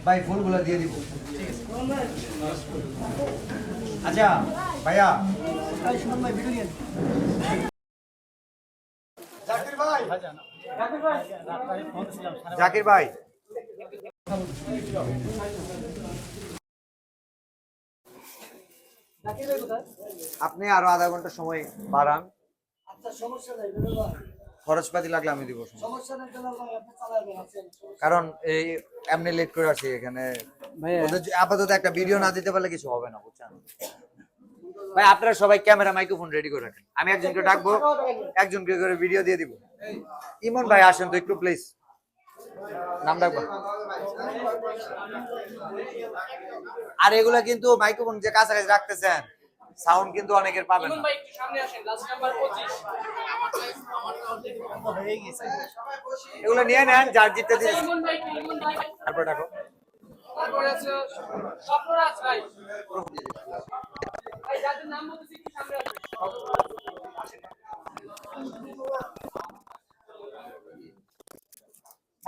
ভাই ফুলগুলো দিয়ে দিব। আচ্ছা ভাইয়া জাকির ভাই, জাকির ভাই আপনি আরো আধা ঘন্টা সময় বাড়ান। আচ্ছা সমস্যা নাই, খরচপাতি লাগলে আমি দিব, সমস্যা নাই, আপনি চালাবেন। কারণ এই এমনি লেট করে আসি এখানে। ওদের আপাতত একটা ভিডিও না দিতে পারলে কিছু হবে না, বুঝছেন ভাই? আপনারা সবাই ক্যামেরা মাইক্রোফোন রেডি করে রাখেন, আমি একজনকে ডাকবো, একজনকে করে ভিডিও দিয়ে দিব। ইমন ভাই আসেন তো একটু প্লিজ, নাম ডাকবো। আর এগুলা কিন্তু মাইক্রোফোন যে কাছাকাছি রাখতেছেন, সাউন্ড কিন্তু অনেকের পাবেন না। এগুলো নিয়ে নেন, যার জিততে দিন। তারপর ডাকো।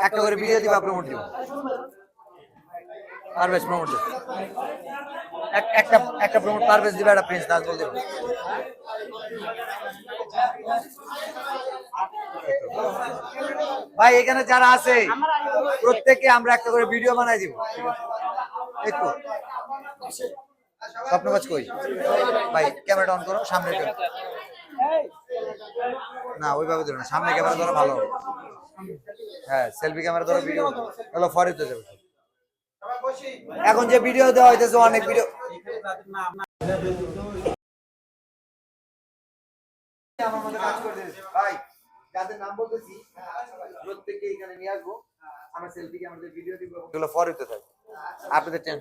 একটা করে ভিডিও দিবা, প্রমোট দিব। পারভেজ প্রমোট দিব। একটা একটা প্রমোট পারভেজ দিবা, একটা প্রিন্স নাজমুল দিব। ভাই এখানে যারা আছে প্রত্যেককে আমরা একটা করে ভিডিও বানাই দিব। একটু স্বপ্নবাজ কই ভাই, ক্যামেরাটা অন করো, সামনে ক্যামেরা না, ওইভাবে ধরো না, সামনে ক্যামেরা ধরো ভালো হবে। হ্যাঁ সেলফি ক্যামেরা ধরো, ভিডিও হলো ফরিদ হয়ে যাবে। এখন যে ভিডিও দেওয়া হইতেছে অনেক ভিডিও, আমার মধ্যে কাজ করে দিয়েছে ভাই, যাদের নাম বলতেছি প্রত্যেককে এখানে নিয়ে আসবো, আমরা সেলফি ক্যামেরা ভিডিও দিব, এগুলো ফরিদ হয়ে থাকবে, আপনাদের টেনশন